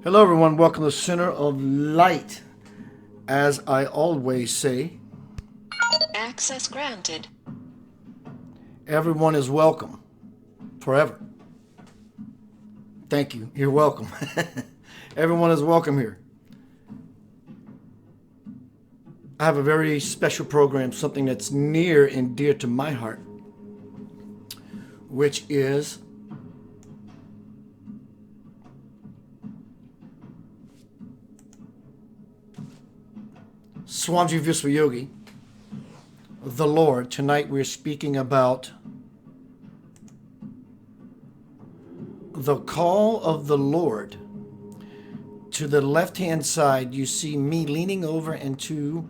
Hello, everyone. Welcome to the Center of Light. As I always say, access granted. Everyone is welcome forever. Thank you. You're welcome. Everyone is welcome here. I have a very special program, something that's near and dear to my heart, which is Swamiji Visvayogi, the Lord. Tonight we're speaking about the call of the Lord. To the left-hand side, you see me leaning over into,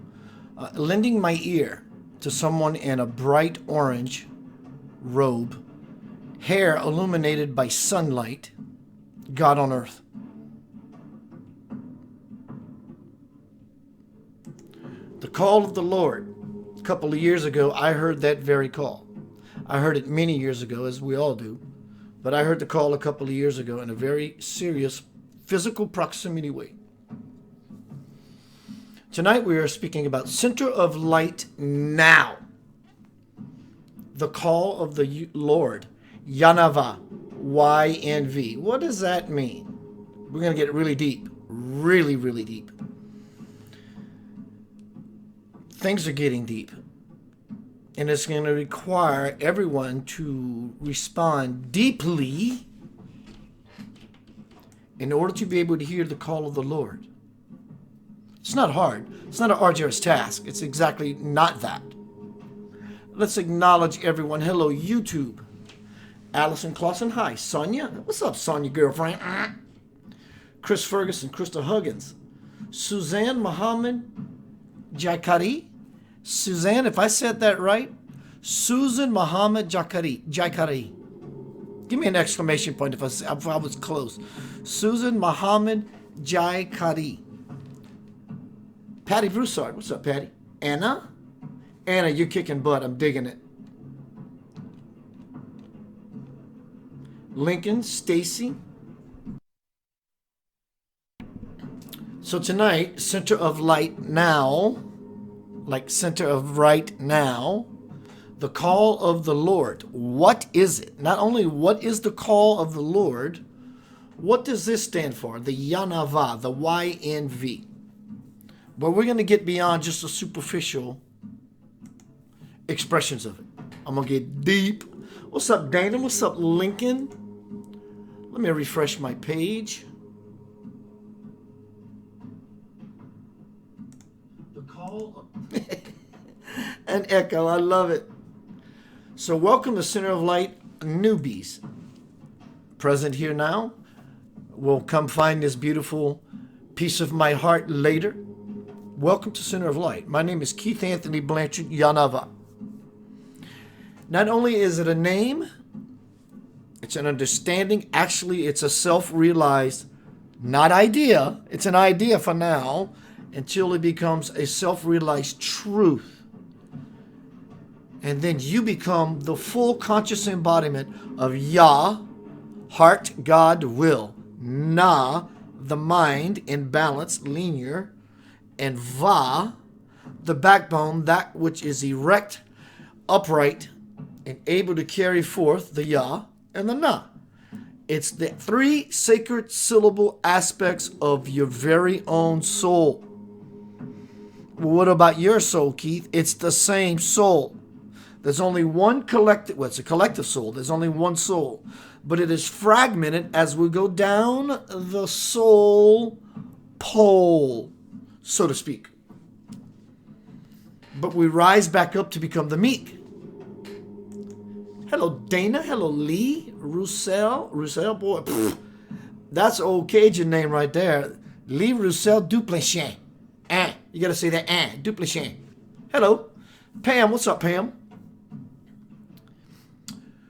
lending my ear to someone in a bright orange robe, hair illuminated by sunlight, God on earth. The call of the Lord. A couple of years ago, I heard that very call. I heard it many years ago, as we all do. But I heard the call a couple of years ago in a very serious physical proximity way. Tonight we are speaking about Center of Light now. The call of the Lord. YahNahVah. YNV. What does that mean? We're going to get really deep. Really, really deep. Things are getting deep. And it's going to require everyone to respond deeply in order to be able to hear the call of the Lord. It's not hard. It's not an arduous task. It's exactly not that. Let's acknowledge everyone. Hello, YouTube. Allison Clausen. Hi, Sonia. What's up, Sonia, girlfriend? Chris Ferguson. Krista Huggins. Suzanne Muhammad Jaikari. Suzanne, if I said that right, Susan Muhammad Jaikari. Give me an exclamation point if I was close. Susan Muhammad Jaikari. Patty Broussard. What's up, Patty? Anna? Anna, you're kicking butt. I'm digging it. Lincoln, Stacy. So tonight, Center of Light now, like center of right now, the call of the Lord. What is it? Not only what is the call of the Lord, what does this stand for? The YahNahVah, the YNV. But we're going to get beyond just the superficial expressions of it. I'm going to get deep. What's up, Dana? What's up, Lincoln? Let me refresh my page. The call of... An echo. I love it. So welcome to Center of Light newbies. Present here now. We'll come find this beautiful piece of my heart later. Welcome to Center of Light. My name is Keith Anthony Blanchard, YahNahVah. Not only is it a name, it's an understanding. Actually, it's a self-realized, not idea. It's an idea for now until it becomes a self-realized truth. And then you become the full conscious embodiment of Yah, heart, God, will. Nah, the mind in balance, linear. And Va, the backbone, that which is erect, upright, and able to carry forth the Yah and the Nah. It's the three sacred syllable aspects of your very own soul. Well, what about your soul, Keith? It's the same soul. There's only one collective, well, it's a collective soul. There's only one soul. But it is fragmented as we go down the soul pole, so to speak. But we rise back up to become the meek. Hello, Dana. Hello, Lee. Roussel, boy. Pfft. That's old Cajun name right there. Lee Roussel Duplichin. You got to say that, Duplichin. Hello. Pam, what's up, Pam?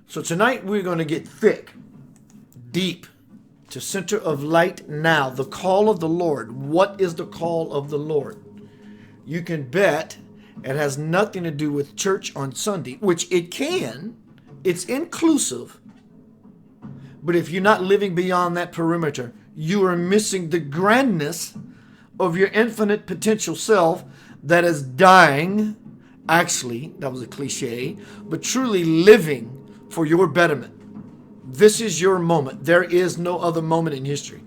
So tonight we're going to get thick, deep, to Center of Light now. The call of the Lord. What is the call of the Lord? You can bet it has nothing to do with church on Sunday, which it can. It's inclusive. But if you're not living beyond that perimeter, you are missing the grandness of your infinite potential self that is dying, actually, that was a cliche, but truly living for your betterment. This is your moment. There is no other moment in history.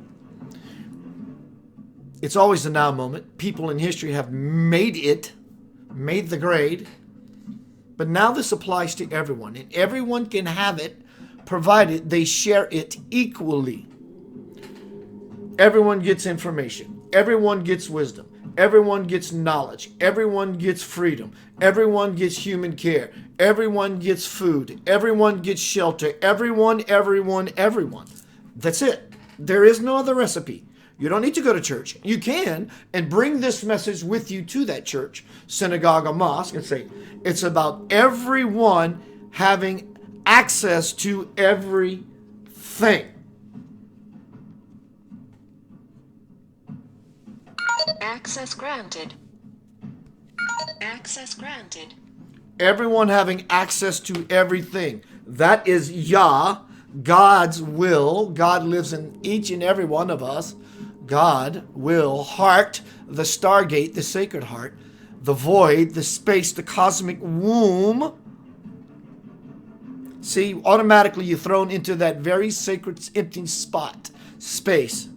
It's always the now moment. People in history have made the grade, but now this applies to everyone, and everyone can have it provided they share it equally. Everyone gets information. Everyone gets wisdom. Everyone gets knowledge. Everyone gets freedom. Everyone gets human care. Everyone gets food. Everyone gets shelter. Everyone. That's it. There is no other recipe. You don't need to go to church. You can, and bring this message with you to that church, synagogue, or mosque, and say, it's about everyone having access to everything. Access granted. Access granted. Everyone having access to everything. That is Yah, God's will. God lives in each and every one of us. God will, heart, the stargate, the sacred heart, the void, the space, the cosmic womb. See, automatically you're thrown into that very sacred empty spot, space,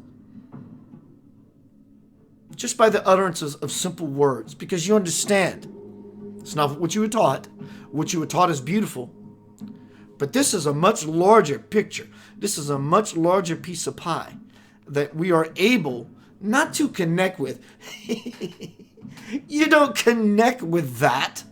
just by the utterances of simple words, because you understand. It's not what you were taught. What you were taught is beautiful. But this is a much larger picture. This is a much larger piece of pie that we are able not to connect with. You don't connect with that.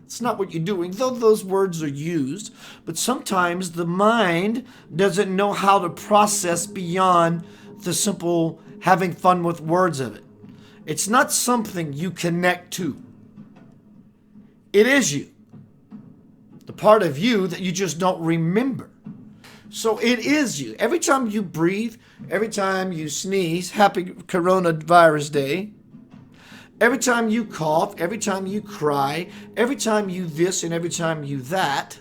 It's not what you're doing, though those words are used. But sometimes the mind doesn't know how to process beyond the simple having fun with words of it. It's not something you connect to. It is you. The part of you that you just don't remember. So it is you. Every time you breathe, every time you sneeze, happy coronavirus day. Every time you cough, every time you cry, every time you this and every time you that,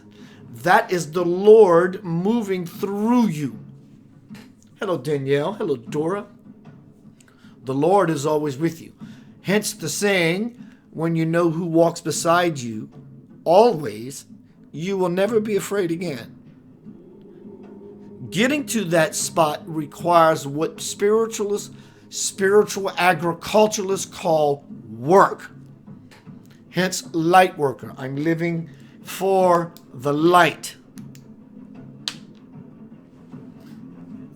that is the Lord moving through you. Hello, Danielle. Hello, Dora. The Lord is always with you. Hence the saying, when you know who walks beside you, always, you will never be afraid again. Getting to that spot requires what spiritual agriculturalists call work. Hence, light worker. I'm living for the light.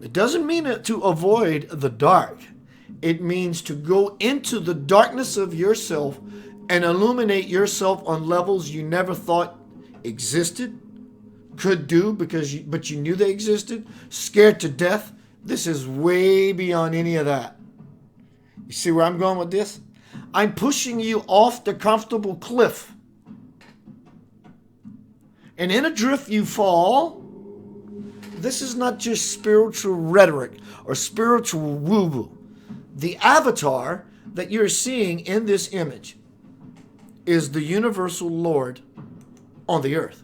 It doesn't mean to avoid the dark. It means to go into the darkness of yourself and illuminate yourself on levels you never thought existed, could do, but you knew they existed, scared to death. This is way beyond any of that. You see where I'm going with this? I'm pushing you off the comfortable cliff. And in a drift you fall. This is not just spiritual rhetoric or spiritual woo-woo. The avatar that you're seeing in this image is the universal Lord on the earth.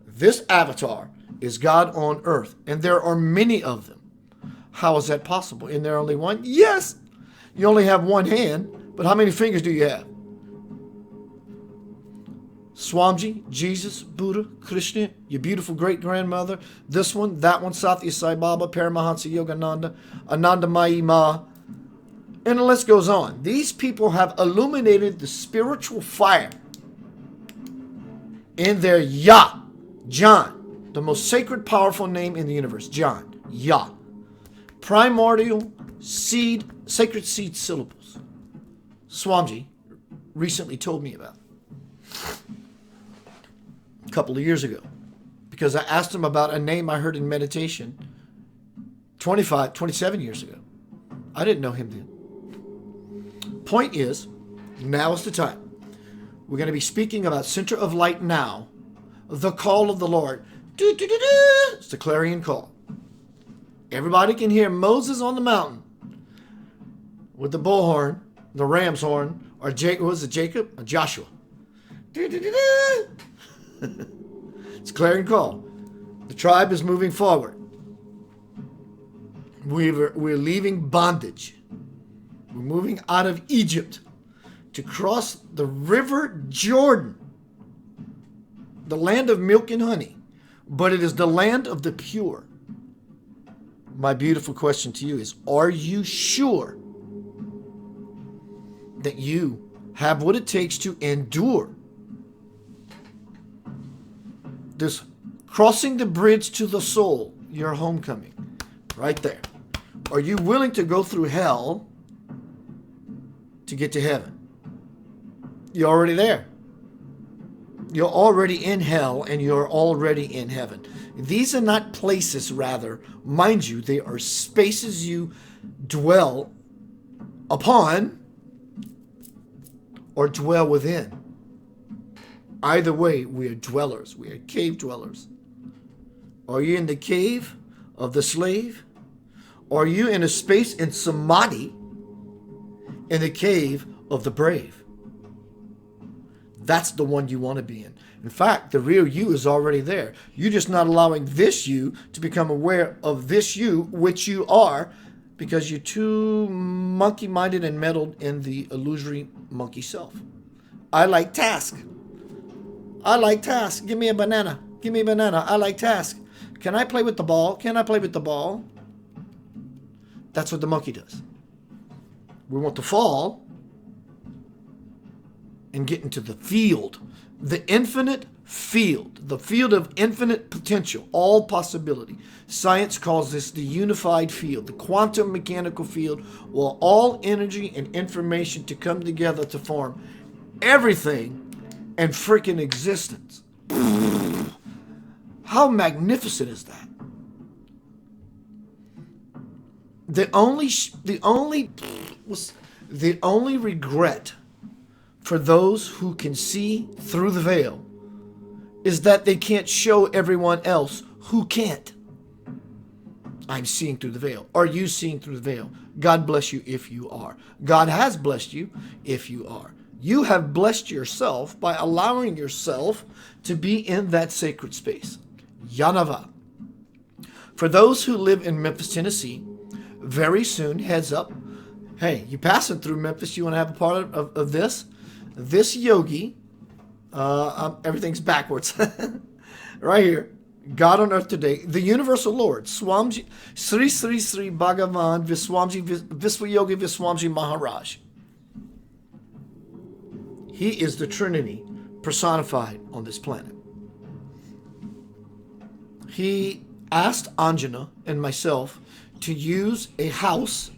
This avatar is God on earth, and there are many of them. How is that possible? Isn't there only one? Yes, you only have one hand, but how many fingers do you have? Swamiji, Jesus, Buddha, Krishna, your beautiful great-grandmother, this one, that one, Satya Sai Baba, Paramahansa Yogananda, Anandamayi Ma, and the list goes on. These people have illuminated the spiritual fire in their Yah, John, the most sacred, powerful name in the universe. John, Yah. Primordial seed, sacred seed syllables. Swamiji recently told me about a couple of years ago, because I asked him about a name I heard in meditation 27 years ago. I didn't know him then. Point is, now is the time. We're going to be speaking about Center of Light now, the call of the Lord. It's the clarion call. Everybody can hear Moses on the mountain with the bullhorn, the ram's horn, or was it Jacob? Or Joshua. It's clarion call. The tribe is moving forward. We're leaving bondage. We're moving out of Egypt to cross the river Jordan, the land of milk and honey, but it is the land of the pure. My beautiful question to you is, are you sure that you have what it takes to endure this crossing the bridge to the soul, your homecoming, right there? Are you willing to go through hell to get to heaven? You're already there. You're already in hell and you're already in heaven. These are not places, rather, mind you, they are spaces you dwell upon or dwell within. Either way, we are dwellers. We are cave dwellers. Are you in the cave of the slave? Or are you in a space in samadhi in the cave of the brave? That's the one you want to be in. In fact, the real you is already there. You're just not allowing this you to become aware of this you, which you are, because you're too monkey-minded and meddled in the illusory monkey self. I like task. I like task. Give me a banana. Give me a banana. I like task. Can I play with the ball? Can I play with the ball? That's what the monkey does. We want to fall and get into the field, the infinite field, the field of infinite potential, all possibility. Science calls this the unified field, the quantum mechanical field, where all energy and information to come together to form everything and freaking existence. How magnificent is that? The only regret for those who can see through the veil is that they can't show everyone else who can't. I'm seeing through the veil. Are you seeing through the veil? God bless you if you are. God has blessed you if you are. You have blessed yourself by allowing yourself to be in that sacred space. YahNahVah. For those who live in Memphis, Tennessee, very soon, heads up, hey, you passing through Memphis, you want to have a part of this? This yogi, everything's backwards, right here, God on earth today, the universal Lord, Swamji, Sri Sri Sri Bhagavan Viswamji Viswayogi Viswamji Maharaj. He is the Trinity personified on this planet. He asked Anjana and myself to use a house,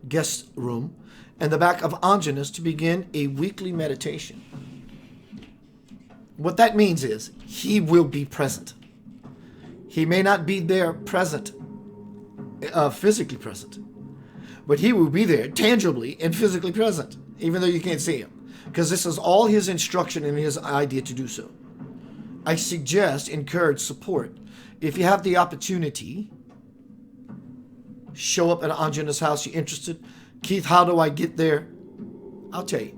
guest room, in the back of Anjana's to begin a weekly meditation. What that means is he will be present. He may not be there present, physically present, but he will be there tangibly and physically present, even though you can't see him, because this is all his instruction and his idea to do so. I suggest, encourage, support. If you have the opportunity, show up at Anjana's house. You're interested? Keith, how do I get there? I'll tell you.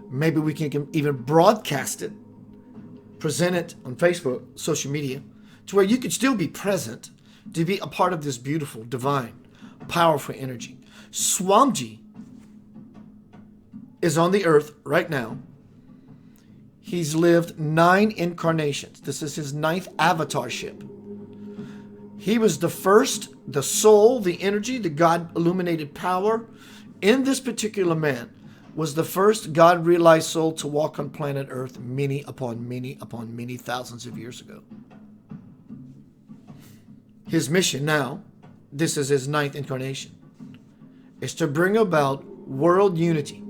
Maybe we can even broadcast it, present it on Facebook, social media, to where you could still be present to be a part of this beautiful, divine, powerful energy. Swamji is on the earth right now. He's lived 9 incarnations. This is his 9th avatarship. He was the first, the soul, the energy, the God illuminated power in this particular man was the first God realized soul to walk on planet Earth many upon many upon many thousands of years ago. His mission now, this is his 9th incarnation, is to bring about world unity,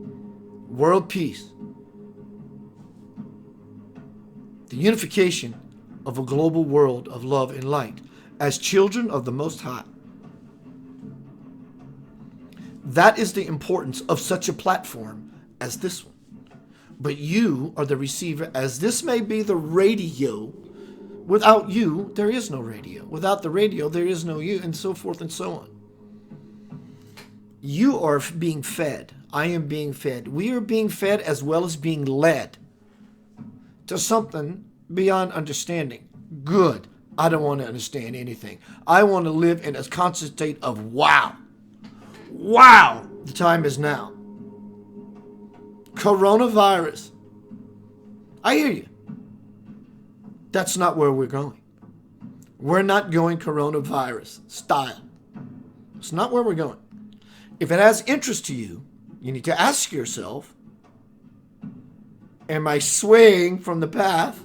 world peace, the unification of a global world of love and light as children of the Most High. That is the importance of such a platform as this one. But you are the receiver, as this may be the radio. Without you, there is no radio. Without the radio, there is no you, and so forth and so on. You are being fed. I am being fed. We are being fed as well as being led to something beyond understanding. Good, I don't want to understand anything. I want to live in a constant state of wow. Wow! The time is now. Coronavirus. I hear you. That's not where we're going. We're not going coronavirus style. It's not where we're going. If it has interest to you, you need to ask yourself, am I swaying from the path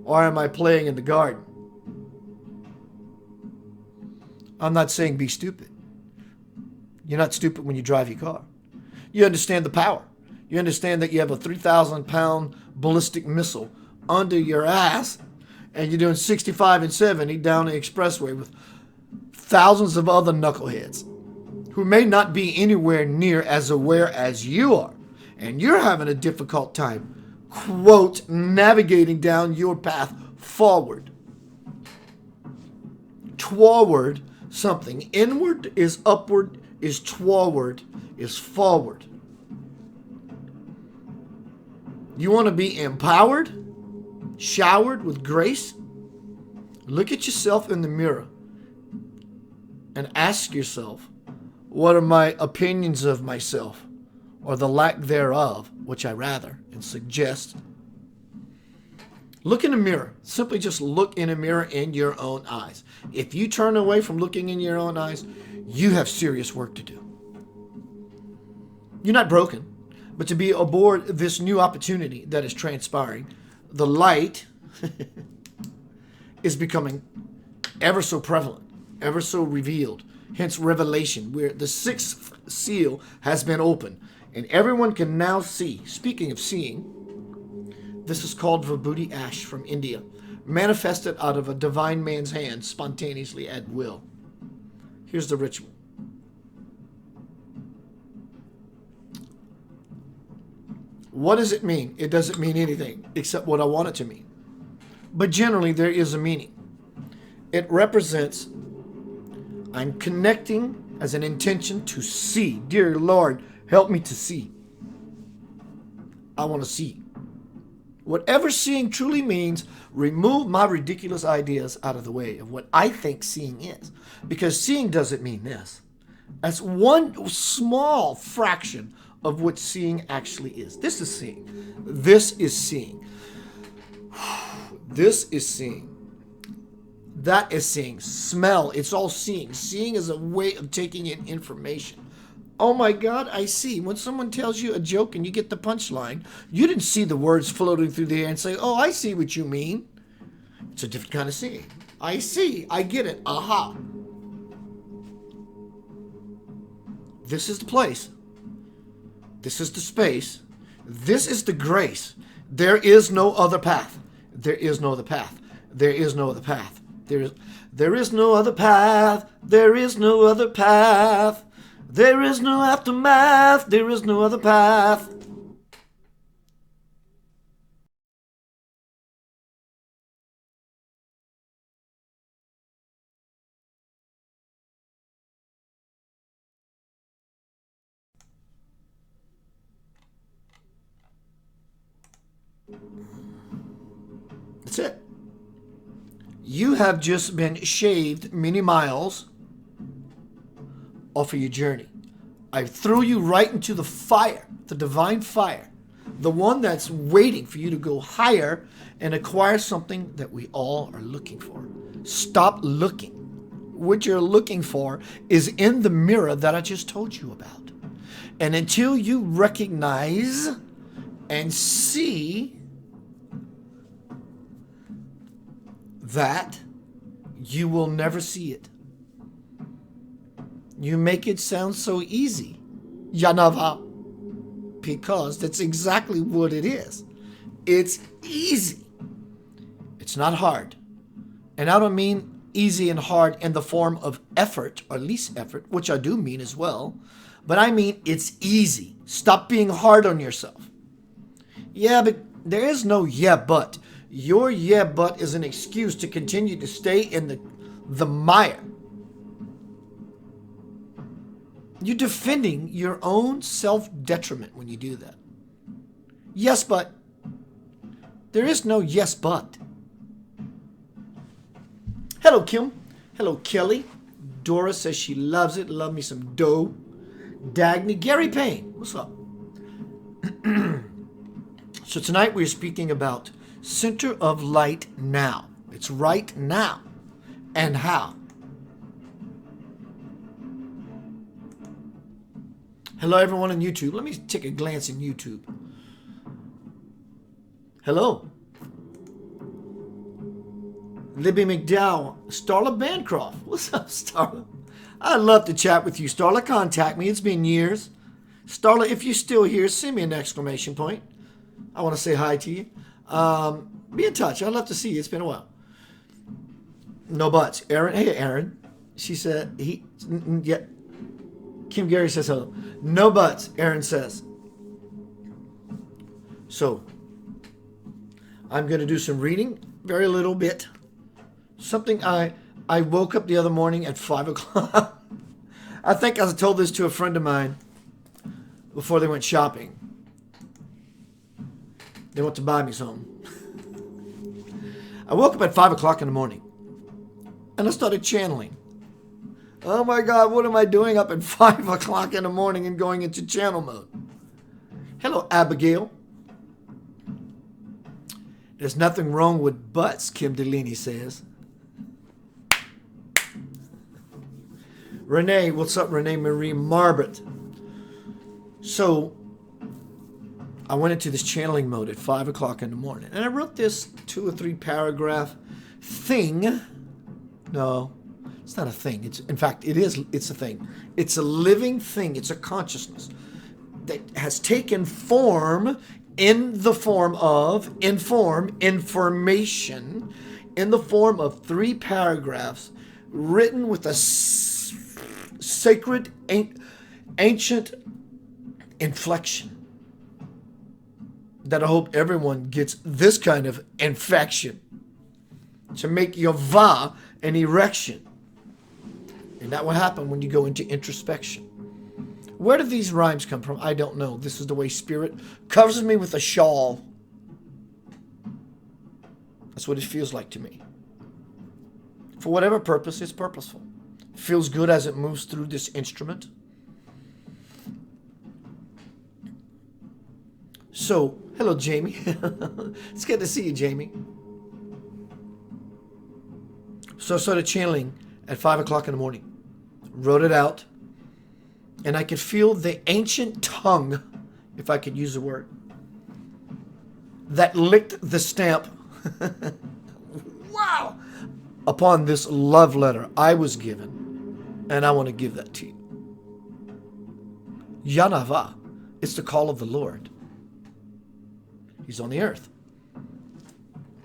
or am I playing in the garden? I'm not saying be stupid. You're not stupid when you drive your car. You understand the power. You understand that you have a 3,000-pound ballistic missile under your ass and you're doing 65 and 70 down the expressway with thousands of other knuckleheads who may not be anywhere near as aware as you are. And you're having a difficult time, quote, navigating down your path forward. Toward something. Inward is upward, is toward, is forward. You want to be empowered, showered with grace? Look at yourself in the mirror and ask yourself, what are my opinions of myself, or the lack thereof, which I rather and suggest? Look in the mirror. Simply just look in a mirror in your own eyes. If you turn away from looking in your own eyes, you have serious work to do. You're not broken, but to be aboard this new opportunity that is transpiring, the light is becoming ever so prevalent, ever so revealed. Hence Revelation, where the sixth seal has been opened, and everyone can now see. Speaking of seeing, this is called Vibhuti ash from India, manifested out of a divine man's hand spontaneously at will. Here's the ritual. What does it mean? It doesn't mean anything except what I want it to mean. But generally, there is a meaning. It represents, I'm connecting as an intention to see. Dear Lord, help me to see. I want to see. Whatever seeing truly means, remove my ridiculous ideas out of the way of what I think seeing is. Because seeing doesn't mean this. That's one small fraction of what seeing actually is. This is seeing. This is seeing. This is seeing. That is seeing. Smell. It's all seeing. Seeing is a way of taking in information. Oh my God, I see. When someone tells you a joke and you get the punchline, you didn't see the words floating through the air and say, oh, I see what you mean. It's a different kind of seeing. I see. I get it. Aha. This is the place. This is the space. This is the grace. There is no other path. There is no other path. There is no other path. There is no other path. There is no other path. There is no aftermath. There is no other path. That's it. You have just been shaved many miles off of your journey. I threw you right into the fire, the divine fire, the one that's waiting for you to go higher and acquire something that we all are looking for. Stop looking. What you're looking for is in the mirror that I just told you about. And until you recognize and see that, you will never see it. You make it sound so easy, YahNahVah, because that's exactly what it is. It's easy. It's not hard. And I don't mean easy and hard in the form of effort or least effort, which I do mean as well, but I mean it's easy. Stop being hard on yourself. Yeah, but there is no yeah, but. Your yeah, but is an excuse to continue to stay in the mire. You're defending your own self-detriment when you do that. Yes, but. There is no yes, but. Hello, Kim. Hello, Kelly. Dora says she loves it. Love me some dough. Dagny. Gary Payne. What's up? So tonight we're speaking about center of light now. It's right now. And how? Hello, everyone on YouTube. Let me take a glance in YouTube. Hello. Libby McDowell. Starla Bancroft. What's up, Starla? I'd love to chat with you, Starla. Contact me. It's been years. Starla, if you're still here, send me an exclamation point. I want to say hi to you. Be in touch. I'd love to see you. It's been a while. No buts. Aaron. Hey, Aaron. She said yeah. Kim Gary says hello. No buts, Aaron says. So, I'm going to do some reading. Very little bit. Something I woke up the other morning at 5 o'clock. I think I told this to a friend of mine before they went shopping. They went to buy me something. I woke up at 5 o'clock in the morning. And I started channeling. Oh my God, what am I doing up at 5 o'clock in the morning and going into channel mode? Hello, Abigail. There's nothing wrong with butts, Kim Delaney says. Renee, what's up, Renee Marie Marbert? So, I went into this channeling mode at 5 o'clock in the morning. And I wrote this 2 or 3 paragraph thing. No, it's not a thing. It's a thing. It's a living thing. It's a consciousness that has taken form in the form of information, in the form of 3 paragraphs written with a sacred, ancient inflection that I hope everyone gets this kind of infection to make YahNahVah an erection. And that will happen when you go into introspection. Where do these rhymes come from? I don't know. This is the way Spirit covers me with a shawl. That's what it feels like to me. For whatever purpose, it's purposeful. It feels good as it moves through this instrument. So, hello, Jamie. It's good to see you, Jamie. So I started channeling at 5 o'clock in the morning. Wrote it out. And I could feel the ancient tongue, if I could use the word, that licked the stamp. Wow! Upon this love letter I was given. And I want to give that to you. YahNahVah. It's the call of the Lord. He's on the earth.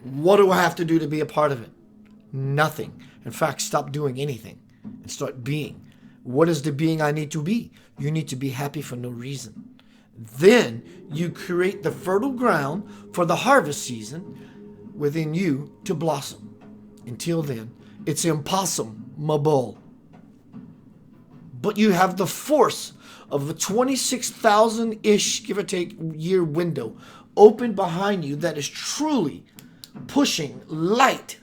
What do I have to do to be a part of it? Nothing. In fact, stop doing anything and start being. What is the being I need to be? You need to be happy for no reason. Then you create the fertile ground for the harvest season within you to blossom. Until then, it's impossible. But you have the force of the 26,000-ish, give or take, year window open behind you that is truly pushing light.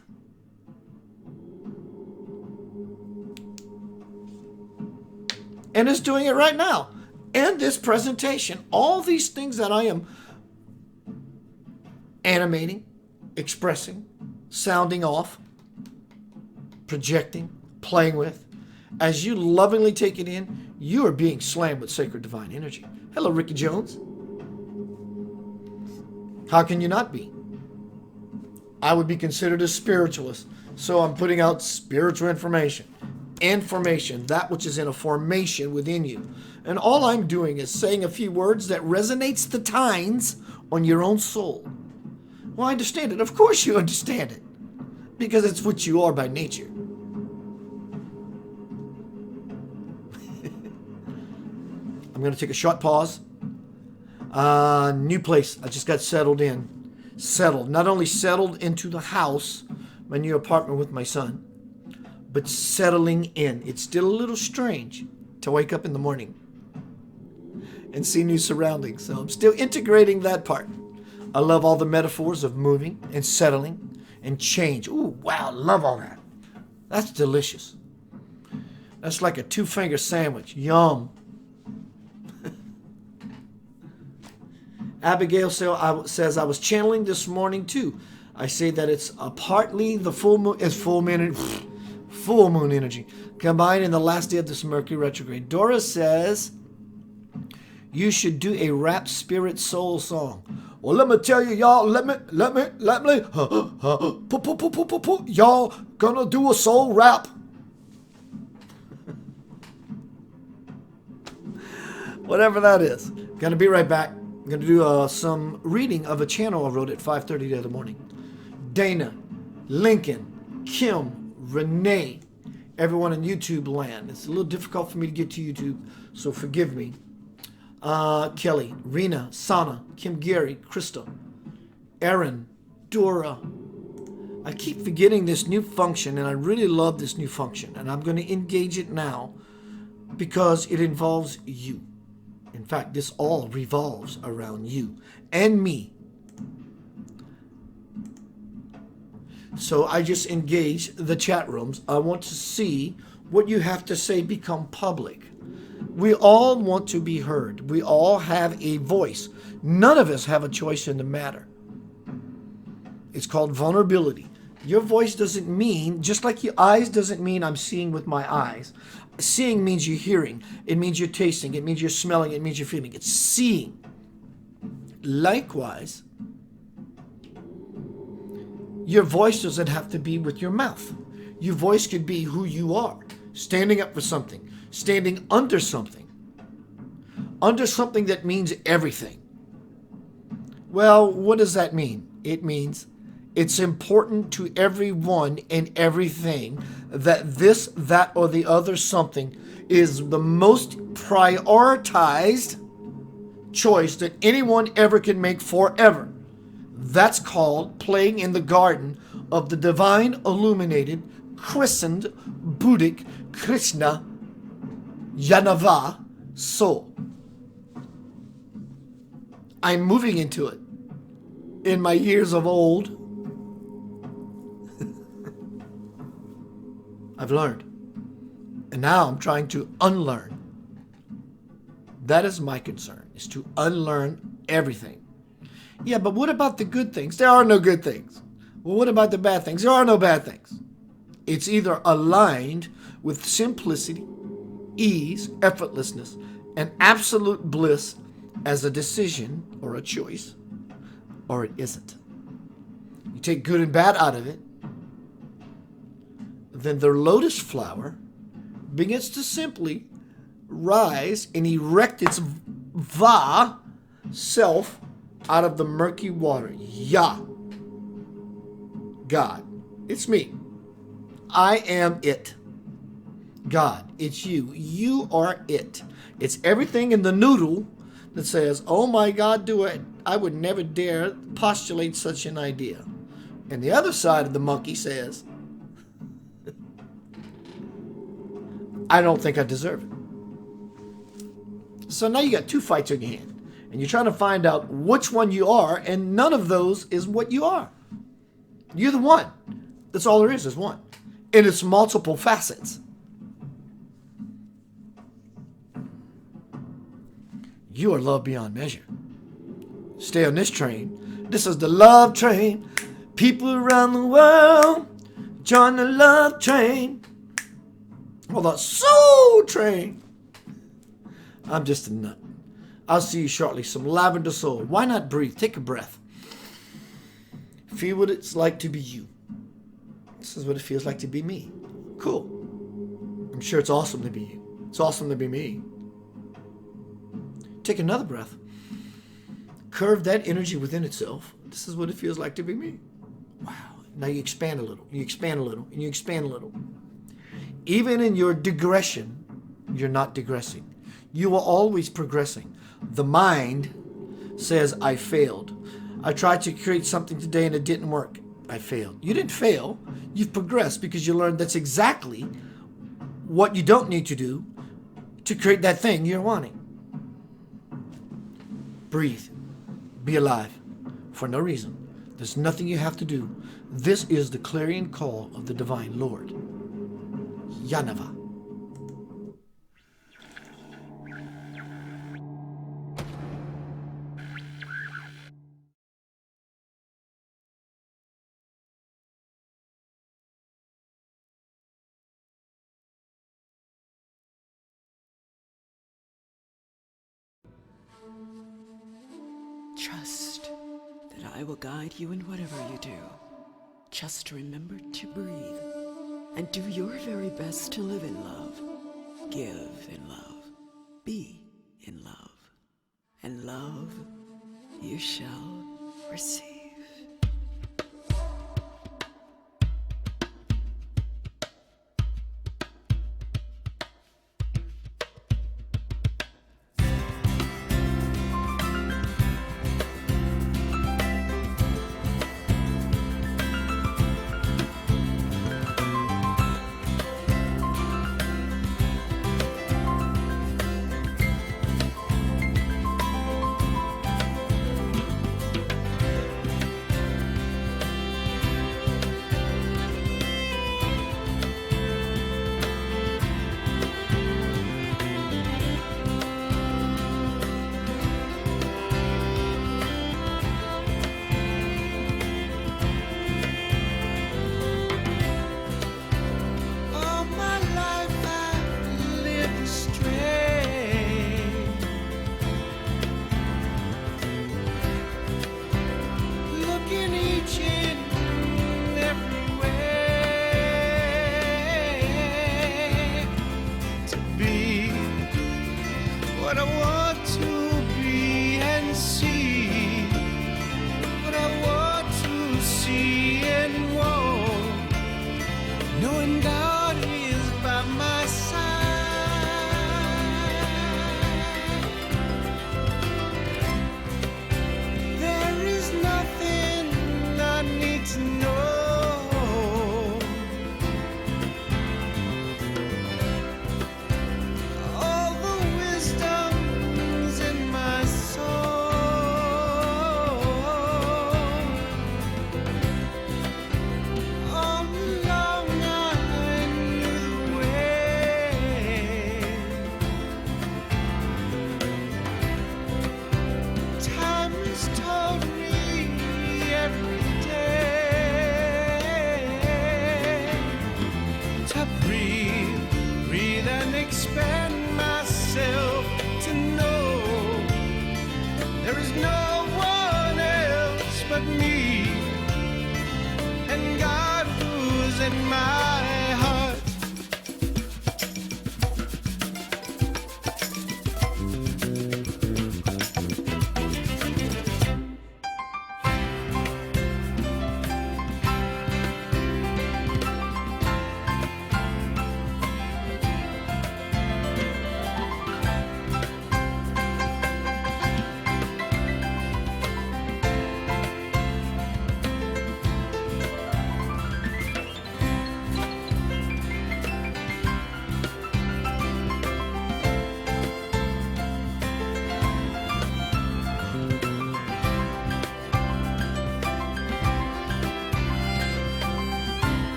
And it's doing it right now. And this presentation, all these things that I am animating, expressing, sounding off, projecting, playing with, as you lovingly take it in, you are being slammed with sacred divine energy. Hello, Ricky Jones. How can you not be? I would be considered a spiritualist, so I'm putting out spiritual information. Information, that which is in a formation within you. And all I'm doing is saying a few words that resonates the tines on your own soul. Well, I understand it. Of course you understand it. Because it's what you are by nature. I'm going to take a short pause. New place. I just got settled in. Settled. Not only settled into the house, my new apartment with my son, but settling in. It's still a little strange to wake up in the morning and see new surroundings. So I'm still integrating that part. I love all the metaphors of moving and settling and change. Ooh, wow, love all that. That's delicious. That's like a 2-finger sandwich. Yum. Abigail says, I was channeling this morning too. I say that it's partly the full moon, it's full moon energy, combined in the last day of this Mercury retrograde. Dora says, you should do a rap spirit soul song. Well, let me tell you, y'all, let me, y'all gonna do a soul rap. Whatever that is. Gonna be right back. I'm gonna do some reading of a channel I wrote at 5:30 the other morning. Dana, Lincoln, Kim, Renee, everyone in YouTube land. It's a little difficult for me to get to YouTube, so forgive me. Kelly, Rena, Sana, Kim Gary, Krista, Aaron, Dora. I keep forgetting this new function, and I really love this new function, and I'm going to engage it now because it involves you. In fact, this all revolves around you and me. So I just engage the chat rooms. I want to see what you have to say become public. We all want to be heard. We all have a voice. None of us have a choice in the matter. It's called vulnerability. Your voice doesn't mean, just like your eyes doesn't mean I'm seeing with my eyes. Seeing means you're hearing. It means you're tasting. It means you're smelling. It means you're feeling. It's seeing. Likewise, your voice doesn't have to be with your mouth. Your voice could be who you are. Standing up for something. Standing under something. Under something that means everything. Well, what does that mean? It means it's important to everyone and everything that this, that, or the other something is the most prioritized choice that anyone ever can make forever. That's called playing in the garden of the divine illuminated, christened, Buddhic, Krishna, YahNahVah soul. I'm moving into it. In my years of old, I've learned. And now I'm trying to unlearn. That is my concern, is to unlearn everything. Yeah, but what about the good things? There are no good things. Well, what about the bad things? There are no bad things. It's either aligned with simplicity, ease, effortlessness, and absolute bliss as a decision or a choice, or it isn't. You take good and bad out of it, then the lotus flower begins to simply rise and erect its va self out of the murky water. Yah. God. It's me. I am it. God. It's you. You are it. It's everything in the noodle that says, oh my God, do it. I would never dare postulate such an idea. And the other side of the monkey says, I don't think I deserve it. So now you got two fights in your hand. And you're trying to find out which one you are, and none of those is what you are. You're the one. That's all there is one. And it's multiple facets. You are loved beyond measure. Stay on this train. This is the love train. People around the world join the love train. Or the soul train. I'm just a nut. I'll see you shortly. Some lavender soul. Why not breathe? Take a breath. Feel what it's like to be you. This is what it feels like to be me. Cool. I'm sure it's awesome to be you. It's awesome to be me. Take another breath. Curve that energy within itself. This is what it feels like to be me. Wow. Now you expand a little. You expand a little. And you expand a little. Even in your digression, you're not digressing. You are always progressing. The mind says, I failed. I tried to create something today and it didn't work. I failed. You didn't fail. You've progressed because you learned that's exactly what you don't need to do to create that thing you're wanting. Breathe. Be alive. For no reason. There's nothing you have to do. This is the clarion call of the divine Lord. YahNahVah. Trust that I will guide you in whatever you do. Just remember to breathe and do your very best to live in love, give in love, be in love, and love you shall receive.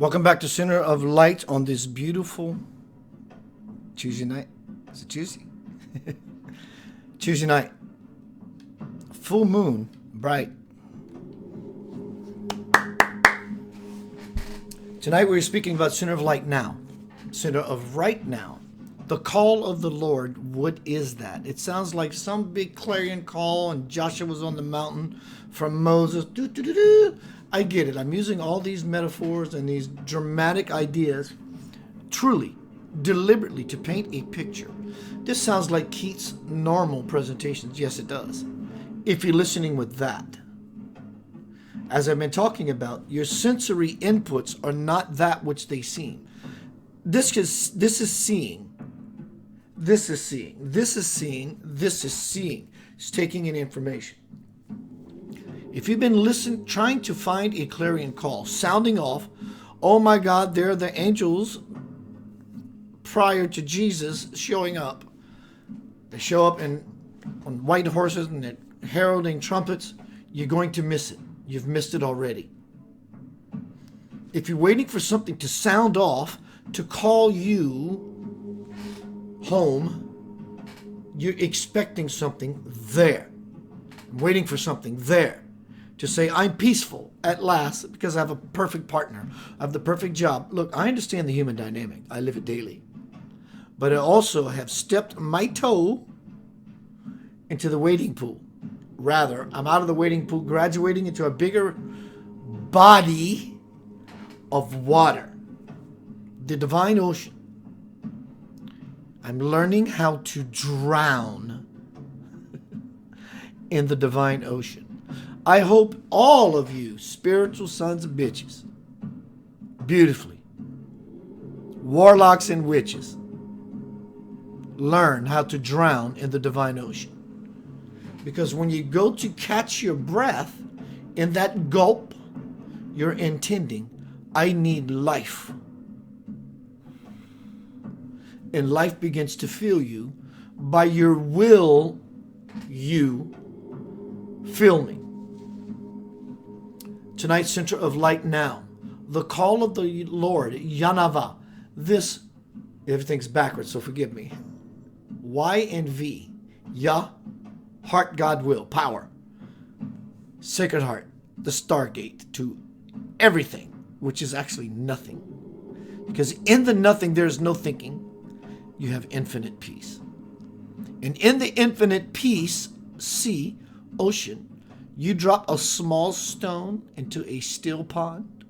Welcome back to Center of Light on this beautiful Tuesday night. Is it Tuesday? Tuesday night. Full moon, bright. Tonight we're speaking about Center of Light now. Center of Right now. The call of the Lord, what is that? It sounds like some big clarion call and Joshua was on the mountain from Moses. Doo, doo, doo, doo. I get it. I'm using all these metaphors and these dramatic ideas truly, deliberately to paint a picture. This sounds like Keats' normal presentations. Yes, it does. If you're listening with that. As I've been talking about, your sensory inputs are not that which they seem. This is seeing. This is seeing. This is seeing. This is seeing. It's taking in information. If you've been trying to find a clarion call, sounding off, oh my God, they're the angels prior to Jesus showing up. They show up on white horses and they're heralding trumpets. You're going to miss it. You've missed it already. If you're waiting for something to sound off, to call you home, you're expecting something there. I'm waiting for something there. To say, I'm peaceful at last because I have a perfect partner. I have the perfect job. Look, I understand the human dynamic. I live it daily. But I also have stepped my toe into the wading pool. Rather, I'm out of the wading pool, graduating into a bigger body of water. The divine ocean. I'm learning how to drown in the divine ocean. I hope all of you spiritual sons of bitches, beautifully, warlocks and witches, learn how to drown in the divine ocean. Because when you go to catch your breath in that gulp, you're intending, I need life. And life begins to fill you by your will, you fill me. Tonight's Center of Light now. The call of the Lord, YahNahVah. This, everything's backwards, so forgive me. YNV. Yah, heart, God, will, power. Sacred heart, the stargate to everything, which is actually nothing. Because in the nothing, there's no thinking. You have infinite peace. And in the infinite peace, sea, ocean, you drop a small stone into a still pond,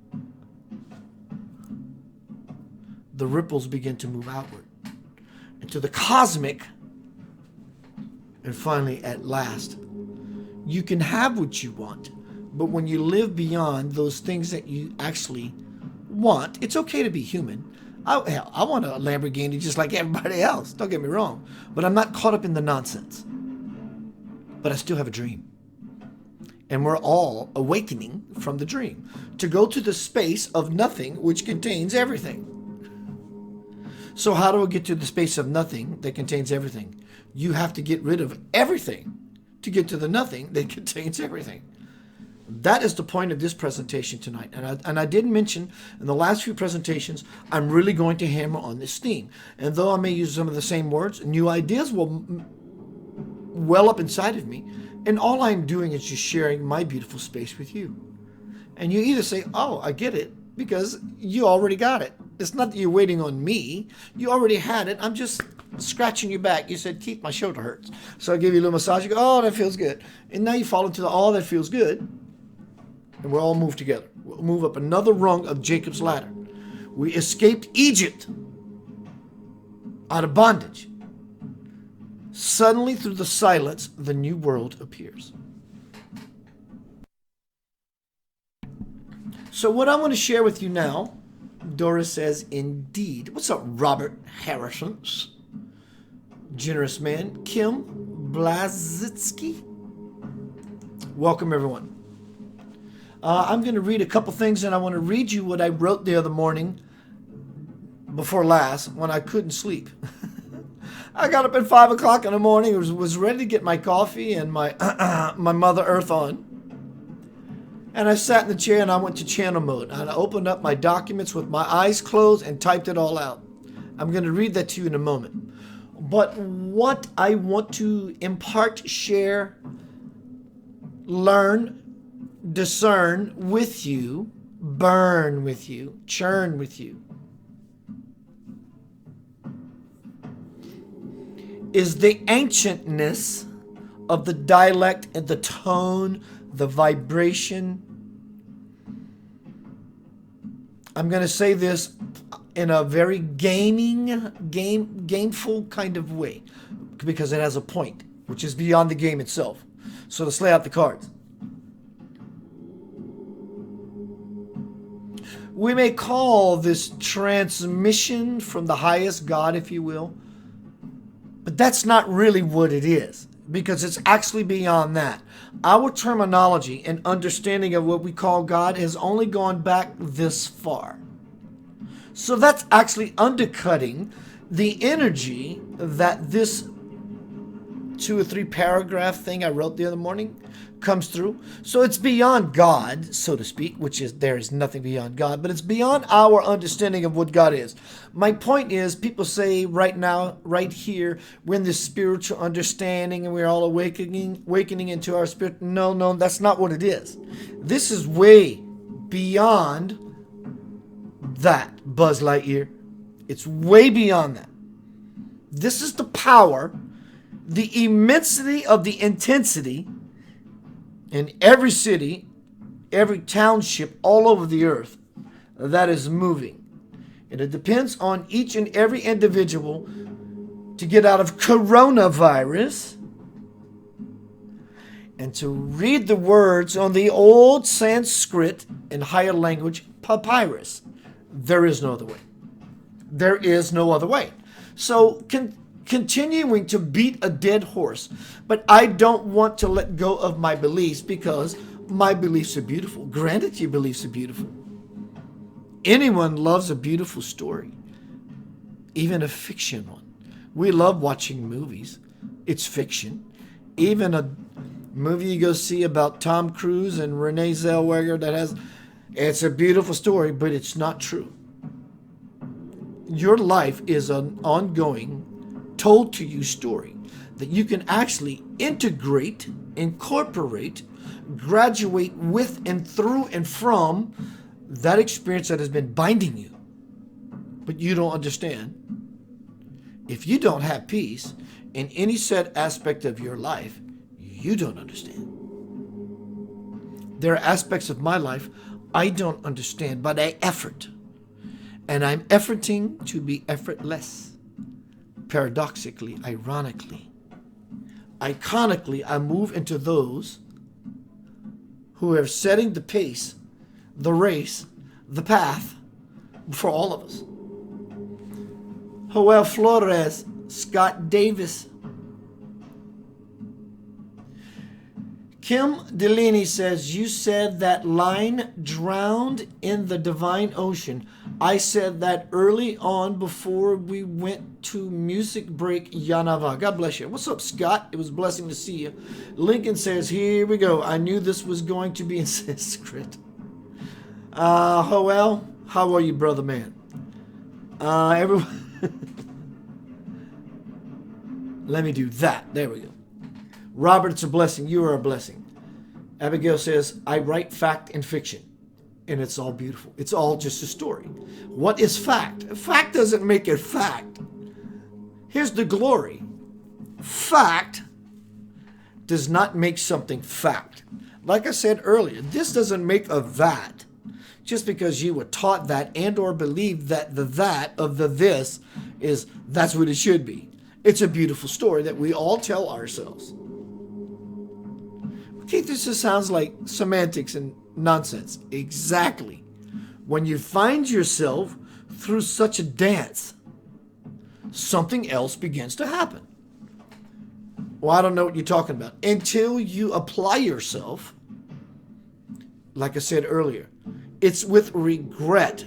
the ripples begin to move outward into the cosmic, and finally, at last, you can have what you want, but when you live beyond those things that you actually want, it's okay to be human. Hell, I want a Lamborghini just like everybody else, don't get me wrong, but I'm not caught up in the nonsense. But I still have a dream. And we're all awakening from the dream to go to the space of nothing, which contains everything. So how do we get to the space of nothing that contains everything? You have to get rid of everything to get to the nothing that contains everything. That is the point of this presentation tonight. And I did mention in the last few presentations, I'm really going to hammer on this theme. And though I may use some of the same words, new ideas will well up inside of me. And all I'm doing is just sharing my beautiful space with you. And you either say, oh, I get it, because you already got it. It's not that you're waiting on me. You already had it. I'm just scratching your back. You said, Keith, my shoulder hurts. So I give you a little massage. You go, oh, that feels good. And now you fall into the, oh, that feels good. And we'll all move together. We'll move up another rung of Jacob's ladder. We escaped Egypt out of bondage. Suddenly, through the silence, the new world appears. So what I want to share with you now, Doris says, indeed. What's up, Robert Harrison? Generous man. Kim Blazitsky. Welcome, everyone. I'm going to read a couple things, and I want to read you what I wrote the other morning before last when I couldn't sleep. I got up at 5 o'clock in the morning, was ready to get my coffee and my my Mother Earth on. And I sat in the chair and I went to channel mode. And I opened up my documents with my eyes closed and typed it all out. I'm going to read that to you in a moment. But what I want to impart, share, learn, discern with you, burn with you, churn with you, is the ancientness of the dialect and the tone, the vibration. I'm going to say this in a very gameful kind of way, because it has a point, which is beyond the game itself. So let's lay out the cards. We may call this transmission from the highest God, if you will, but that's not really what it is, because it's actually beyond that. Our terminology and understanding of what we call God has only gone back this far. So that's actually undercutting the energy that this 2 or 3 paragraph thing I wrote the other morning comes through. So it's beyond God, so to speak, which is, there is nothing beyond God, but it's beyond our understanding of what God is. My point is, people say right now, right here, we're in this spiritual understanding and we're all awakening into our spirit. No, that's not what it is. This is way beyond that, Buzz Lightyear. It's way beyond that. This is the power, the immensity of the intensity in every city, every township all over the earth that is moving. And it depends on each and every individual to get out of coronavirus and to read the words on the old Sanskrit and higher language papyrus. There is no other way. There is no other way. So continuing to beat a dead horse, but I don't want to let go of my beliefs, because my beliefs are beautiful. Granted, your beliefs are beautiful. Anyone loves a beautiful story, even a fiction one. We love watching movies. It's fiction. Even a movie you go see about Tom Cruise and Renee Zellweger it's a beautiful story, but it's not true. Your life is an ongoing, told to you story that you can actually integrate, incorporate, graduate with and through and from that experience that has been binding you. But you don't understand. If you don't have peace in any set aspect of your life, you don't understand. There are aspects of my life I don't understand, but I effort. And I'm efforting to be effortless. Paradoxically, ironically, iconically, I move into those who are setting the pace, the race, the path for all of us. Joel Flores, Scott Davis, Kim Delaney says, you said that line drowned in the divine ocean. I said that early on before we went to music break, YahNahVah. God bless you. What's up, Scott? It was a blessing to see you. Lincoln says, here we go. I knew this was going to be in Sanskrit. Joel, how are you, brother man? Everyone. Let me do that. There we go. Robert, it's a blessing. You are a blessing. Abigail says, I write fact and fiction. And it's all beautiful. It's all just a story. What is fact? Fact doesn't make it fact. Here's the glory. Fact does not make something fact. Like I said earlier, this doesn't make a that. Just because you were taught that and or believe that the that of the this is, that's what it should be. It's a beautiful story that we all tell ourselves. Okay, this just sounds like semantics and nonsense. Exactly. When you find yourself through such a dance, something else begins to happen. Well, I don't know what you're talking about. Until you apply yourself, like I said earlier, it's with regret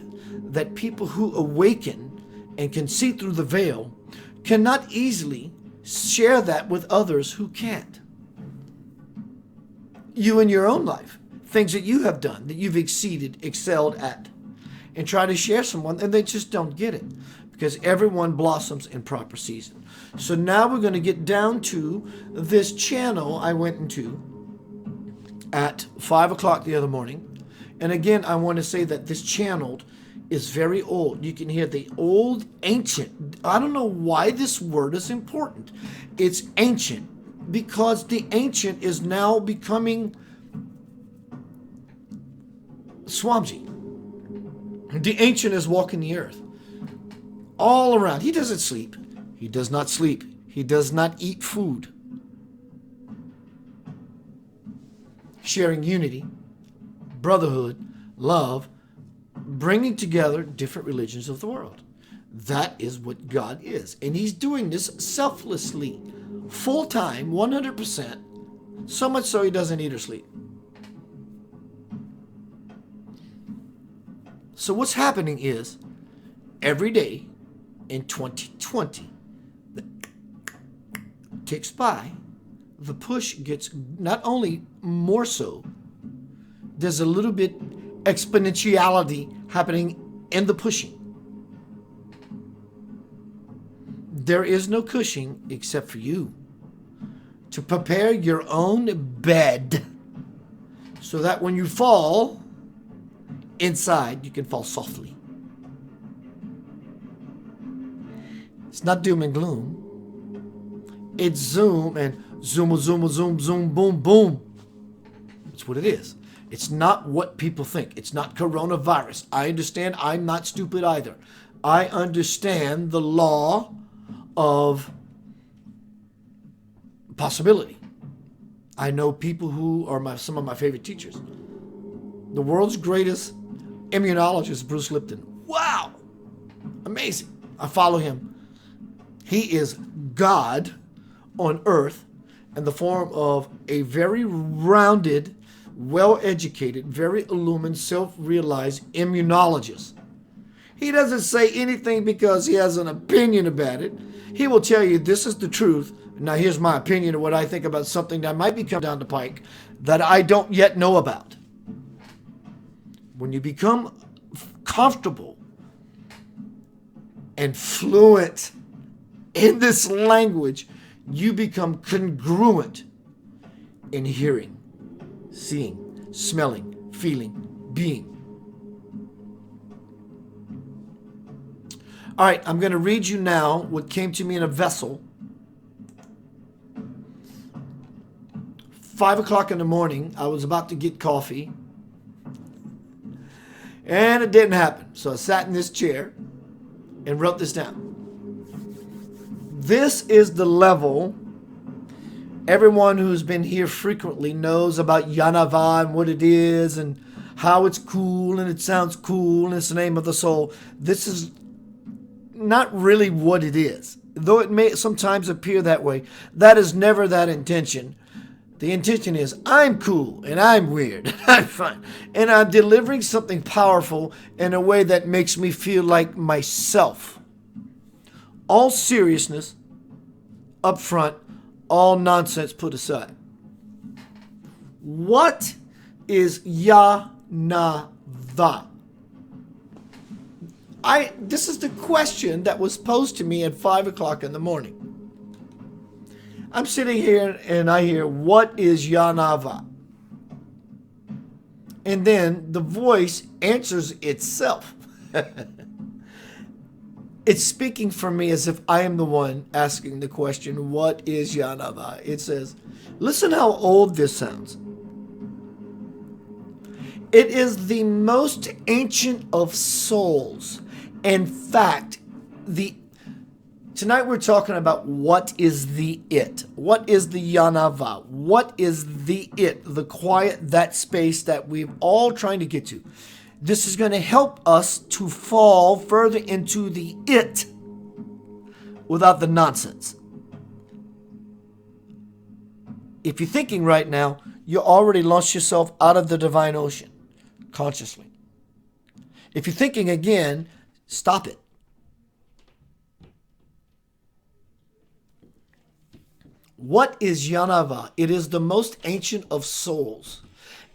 that people who awaken and can see through the veil cannot easily share that with others who can't. You in your own life things that you have done, that you've excelled at, and try to share someone, and they just don't get it because everyone blossoms in proper season. So now we're going to get down to this channel I went into at 5 o'clock the other morning. And again, I want to say that this channel is very old. You can hear the old ancient. I don't know why this word is important. It's ancient because the ancient is now becoming Swamji. The ancient is walking the earth all around. He doesn't sleep. He does not sleep. He does not eat food. Sharing unity, brotherhood, love, bringing together different religions of the world. That is what God is. And he's doing this selflessly, full-time, 100%, so much so he doesn't eat or sleep. So what's happening is, every day in 2020 that ticks by, the push gets not only more so, there's a little bit exponentiality happening in the pushing. There is no cushing except for you to prepare your own bed so that when you fall inside, you can fall softly. It's not doom and gloom. It's zoom and zoom, zoom, zoom, zoom, boom, boom. It's what it is. It's not what people think. It's not coronavirus. I understand. I'm not stupid either. I understand the law of possibility. I know people who are some of my favorite teachers. The world's greatest immunologist, Bruce Lipton. Wow! Amazing. I follow him. He is God on earth in the form of a very rounded, well-educated, very illumined, self-realized immunologist. He doesn't say anything because he has an opinion about it. He will tell you this is the truth. Now here's my opinion of what I think about something that might be coming down the pike that I don't yet know about. When you become comfortable and fluent in this language, you become congruent in hearing, seeing, smelling, feeling, being. All right, I'm going to read you now what came to me in a vessel. 5 o'clock in the morning, I was about to get coffee. And it didn't happen. So I sat in this chair and wrote this down. This is the level everyone who's been here frequently knows about YahNahVah and what it is and how it's cool and it sounds cool and it's the name of the soul. This is not really what it is. Though it may sometimes appear that way, that is never that intention. The intention is, I'm cool and I'm weird and I'm fun. And I'm delivering something powerful in a way that makes me feel like myself. All seriousness up front, all nonsense put aside. What is YahNahVah? This is the question that was posed to me at 5 o'clock in the morning. I'm sitting here and I hear, what is YahNahVah? And then the voice answers itself. It's speaking for me as if I am the one asking the question, what is YahNahVah? It says, listen how old this sounds. It is the most ancient of souls. In fact, tonight we're talking about what is the it. What is the YahNahVah? What is the it? The quiet, that space that we're all trying to get to. This is going to help us to fall further into the it without the nonsense. If you're thinking right now, you already launched yourself out of the divine ocean consciously. If you're thinking again, stop it. What is YahNahVah? It is the most ancient of souls.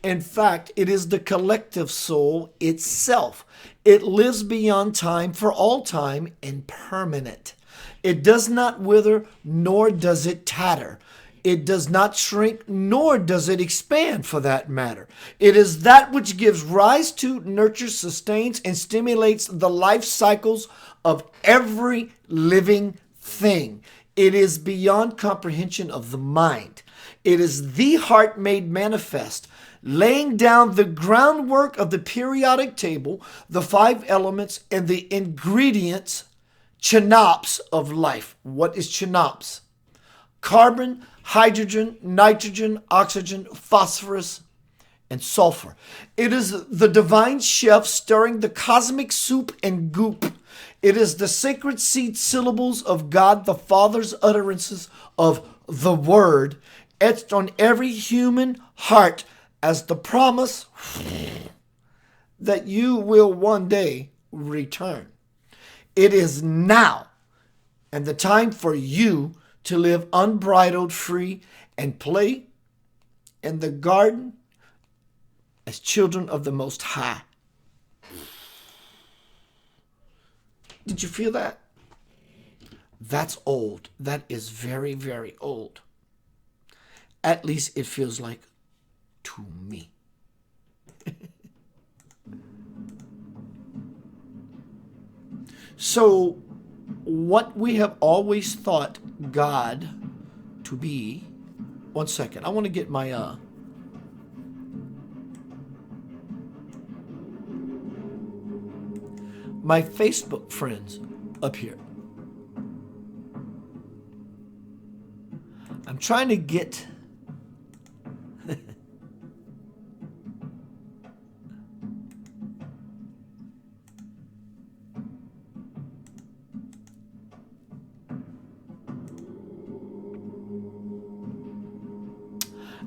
In fact, it is the collective soul itself. It lives beyond time, for all time, and permanent. It does not wither, nor does it tatter. It does not shrink, nor does it expand, for that matter. It is that which gives rise to, nurtures, sustains, and stimulates the life cycles of every living thing. It is beyond comprehension of the mind. It is the heart made manifest, laying down the groundwork of the periodic table, the 5 elements, and the ingredients, CHNOPS, of life. What is CHNOPS? Carbon, hydrogen, nitrogen, oxygen, phosphorus, and sulfur. It is the divine chef stirring the cosmic soup and goop. It is the sacred seed syllables of God the Father's utterances of the Word, etched on every human heart as the promise that you will one day return. It is now, and the time for you to live unbridled, free, and play in the garden as children of the Most High. Did you feel that? That's old. That is very, very old. At least it feels like to me. So, what we have always thought God to be. One second. I want to get my Facebook friends up here. I'm trying to get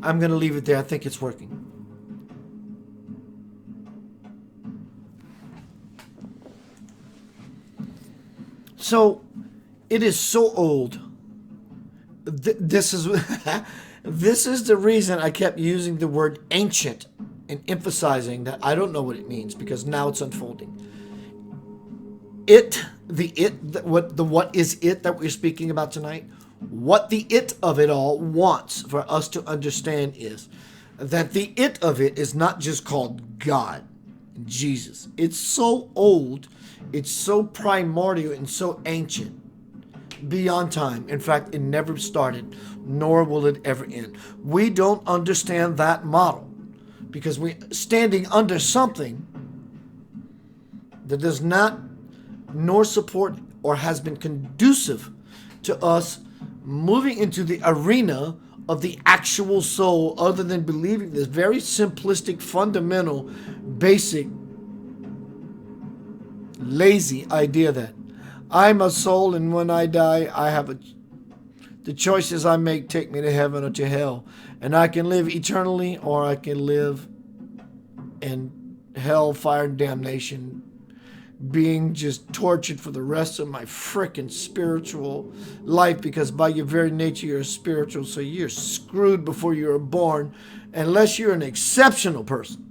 I'm going to leave it there. I think it's working. So, it is so old. This is this is the reason I kept using the word ancient and emphasizing that I don't know what it means, because now it's unfolding. What is it that we're speaking about tonight? What the it of it all wants for us to understand is that the it of it is not just called God, Jesus. It's so old, it's so primordial and so ancient, beyond time. In fact, it never started, nor will it ever end. We don't understand that model because we're standing under something that does not nor support or has been conducive to us moving into the arena of the actual soul, other than believing this very simplistic, fundamental, basic, lazy idea that I'm a soul and when I die, the choices I make take me to heaven or to hell. And I can live eternally or I can live in hell, fire, and damnation, being just tortured for the rest of my frickin' spiritual life, because by your very nature you're spiritual, so you're screwed before you were born unless you're an exceptional person.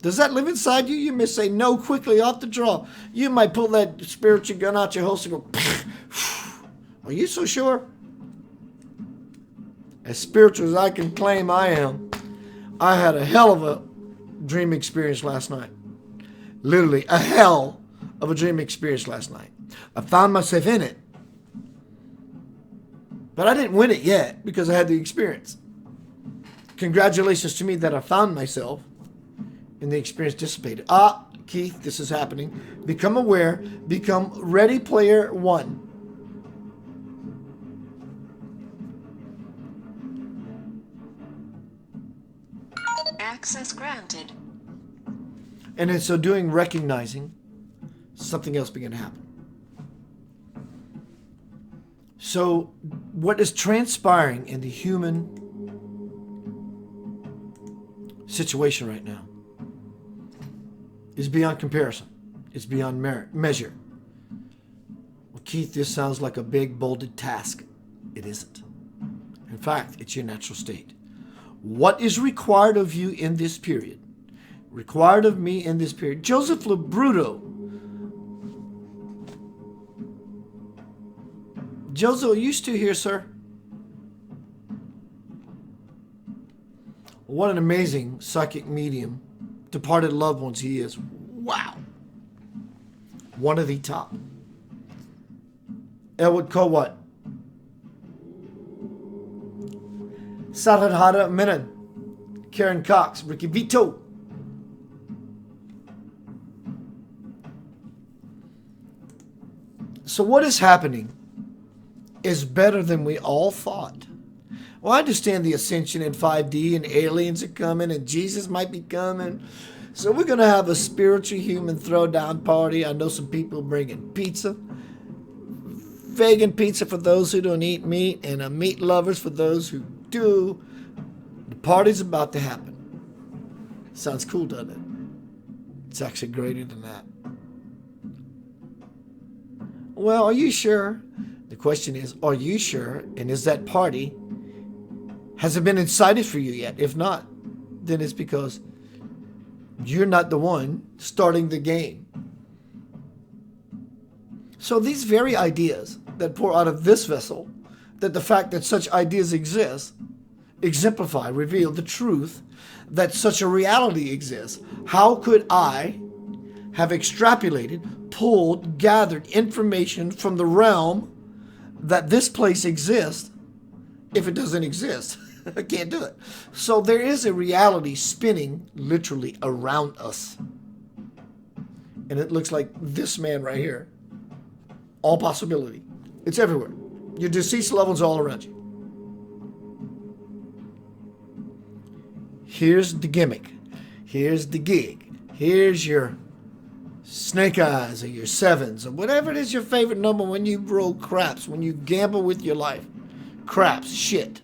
Does that live inside you? You may say no quickly off the draw. You might pull that spiritual gun out your holster and go, are you so sure? As spiritual as I can claim I am, I had a hell of a dream experience last night. Literally a hell of a dream experience last night. I found myself in it. But I didn't win it yet because I had the experience. Congratulations to me that I found myself and the experience dissipated. Keith, this is happening. Become aware. Become Ready Player One. Access granted. And in so doing, recognizing something else began to happen. So what is transpiring in the human situation right now is beyond comparison. It's beyond measure. Well, Keith, this sounds like a big, bolded task. It isn't. In fact, it's your natural state. What is required of you in this period? Required of me in this period. Joseph Labruto. Joseph, are you still here, sir? What an amazing psychic medium. Departed loved ones he is. Wow. One of the top. Elwood Kowat. Sarhadhara Menon. Karen Cox. Ricky Vito. So what is happening is better than we all thought. Well, I understand the ascension in 5D and aliens are coming and Jesus might be coming. So we're going to have a spiritual human throwdown party. I know some people bringing pizza. Vegan pizza for those who don't eat meat and a meat lovers for those who do. The party's about to happen. Sounds cool, doesn't it? It's actually greater than that. Well, are you sure? The question is, are you sure? And is that party, has it been incited for you yet? If not, then it's because you're not the one starting the game. So these very ideas that pour out of this vessel, that the fact that such ideas exist, exemplify, reveal the truth that such a reality exists. How could I have extrapolated, pulled, gathered information from the realm that this place exists if it doesn't exist? I can't do it. So there is a reality spinning literally around us. And it looks like this man right here. All possibility. It's everywhere. Your deceased loved ones all around you. Here's the gimmick. Here's the gig. Here's your snake eyes or your sevens or whatever it is your favorite number when you roll craps, when you gamble with your life. Craps, shit,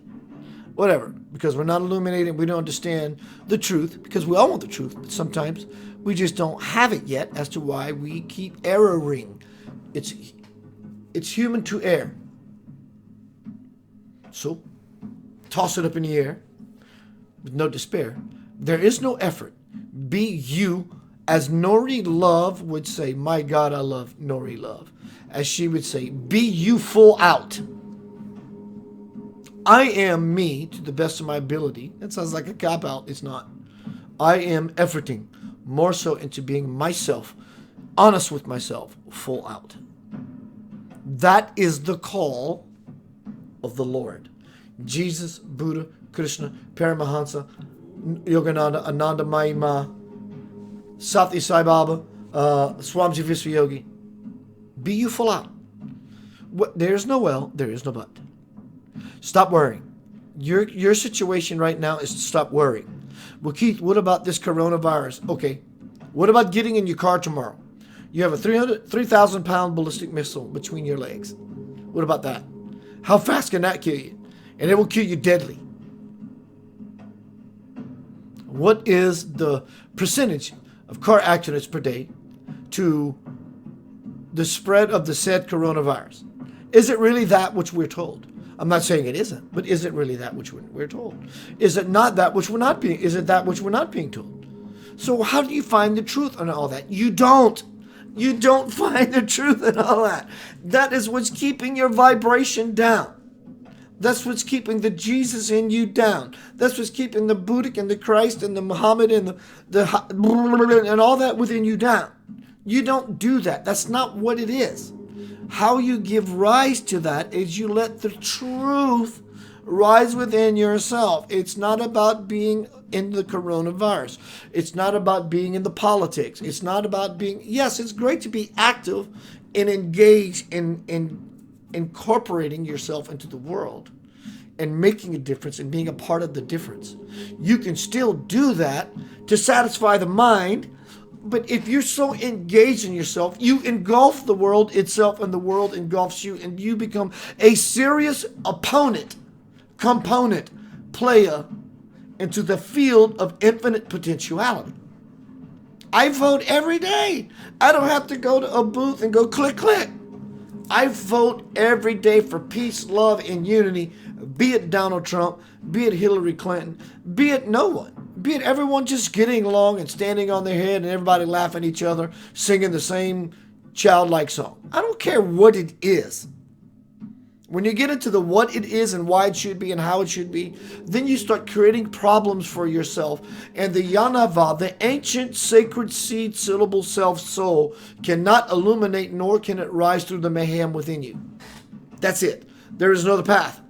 whatever. Because we're not illuminated, we don't understand the truth, because we all want the truth, but sometimes we just don't have it yet as to why we keep erroring. It's human to err. So, toss it up in the air with no despair. There is no effort. Be you, as Nori Love would say. My God, I love Nori Love. As she would say, be you full out. I am me to the best of my ability. That sounds like a cop-out. It's not. I am efforting more so into being myself, honest with myself, full out. That is the call of the Lord. Jesus, Buddha, Krishna, Paramahansa, Yogananda, Ananda Mayima, Sati Sai Baba, Swamiji Visvayogi. Be you full out. There is no well, there is no but. Stop worrying. Your situation right now is to stop worrying. Well, Keith, what about this coronavirus? Okay, what about getting in your car tomorrow? You have a 3,000-pound ballistic missile between your legs. What about that? How fast can that kill you? And it will kill you deadly. What is the percentage of car accidents per day to the spread of the said coronavirus? Is it really that which we're told? I'm not saying it isn't, but is it really that which we're told? Is it not that which we're not being? Is it that which we're not being told? So how do you find the truth in all that? You don't. You don't find the truth in all that. That is what's keeping your vibration down. That's what's keeping the Jesus in you down. That's what's keeping the Buddhic and the Christ and the Muhammad and the and all that within you down. You don't do that. That's not what it is. How you give rise to that is you let the truth rise within yourself. It's not about being in the coronavirus. It's not about being in the politics. It's not about being, yes, it's great to be active and engaged in incorporating yourself into the world and making a difference and being a part of the difference. You can still do that to satisfy the mind, but if you're so engaged in yourself, you engulf the world itself and the world engulfs you, and you become a serious opponent, component, player into the field of infinite potentiality. I vote every day. I don't have to go to a booth and go click, click. I vote every day for peace, love, and unity be it Donald Trump, be it Hillary Clinton, be it no one, be it everyone just getting along and standing on their head and everybody laughing at each other, singing the same childlike song. I don't care what it is. When you get into the what it is and why it should be and how it should be, then you start creating problems for yourself. And the YahNahVah, the ancient sacred seed syllable self soul, cannot illuminate nor can it rise through the mayhem within you. That's it. There is no other path.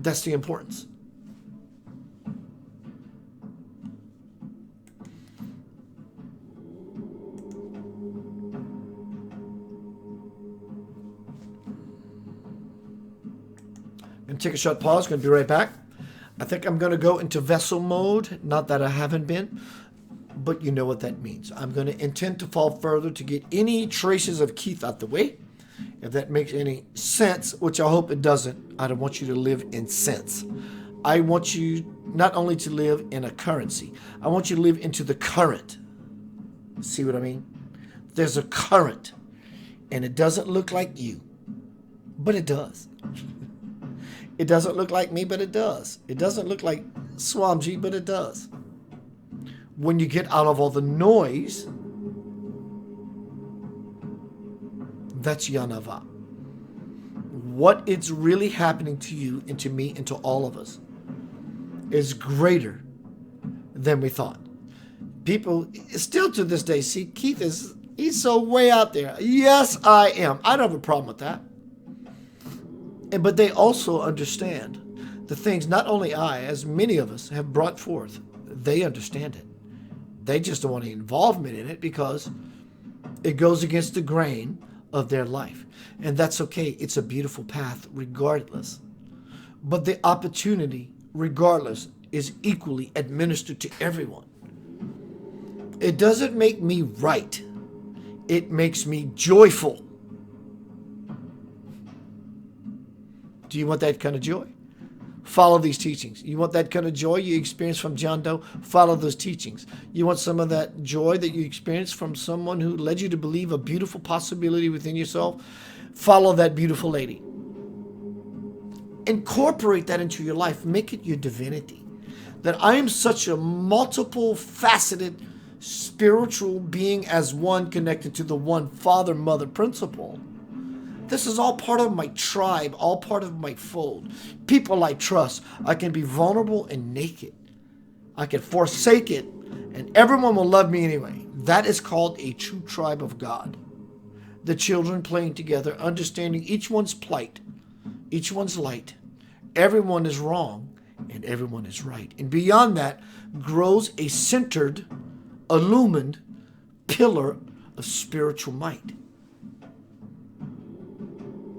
That's the importance. I'm going to take a short pause. Going to be right back. I think I'm going to go into vessel mode. Not that I haven't been, but you know what that means. I'm going to intend to fall further to get any traces of Keith out the way. If that makes any sense, which I hope it doesn't, I don't want you to live in sense. I want you not only to live in a currency, I want you to live into the current. See what I mean? There's a current, and it doesn't look like you, but it does. It doesn't look like me, but it does. It doesn't look like Swamji, but it does. When you get out of all the noise, that's YahNahVah. What is really happening to you and to me and to all of us is greater than we thought. People still to this day see Keith he's so way out there. Yes, I am. I don't have a problem with that. But they also understand the things not only I, as many of us, have brought forth. They understand it. They just don't want any involvement in it because it goes against the grain of their life. And that's okay. It's a beautiful path regardless. But the opportunity, regardless, is equally administered to everyone. It doesn't make me right. It makes me joyful. Do you want that kind of joy? Follow these teachings. You want that kind of joy you experience from John Doe? Follow those teachings. You want some of that joy that you experience from someone who led you to believe a beautiful possibility within yourself? Follow that beautiful lady. Incorporate that into your life. Make it your divinity. That I am such a multiple faceted spiritual being as one connected to the one father mother principle. This is all part of my tribe, all part of my fold. People I trust. I can be vulnerable and naked. I can forsake it, and everyone will love me anyway. That is called a true tribe of God. The children playing together, understanding each one's plight, each one's light. Everyone is wrong, and everyone is right. And beyond that grows a centered, illumined pillar of spiritual might.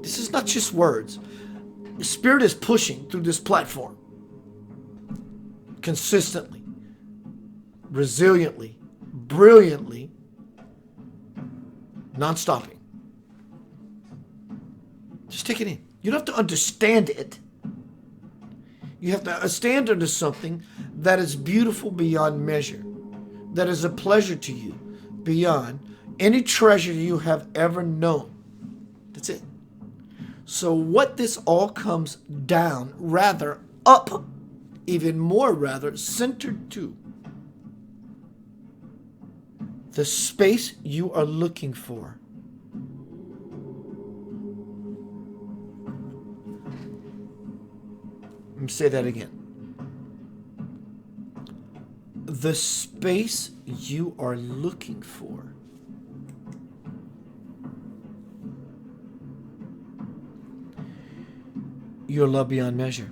This is not just words. The Spirit is pushing through this platform consistently, resiliently, brilliantly, non-stopping. Just take it in. You don't have to understand it. You have to stand under something that is beautiful beyond measure, that is a pleasure to you beyond any treasure you have ever known. That's it. So what this all comes down, rather up, even more rather, centered to the space you are looking for. Let me say that again. The space you are looking for. Your love beyond measure.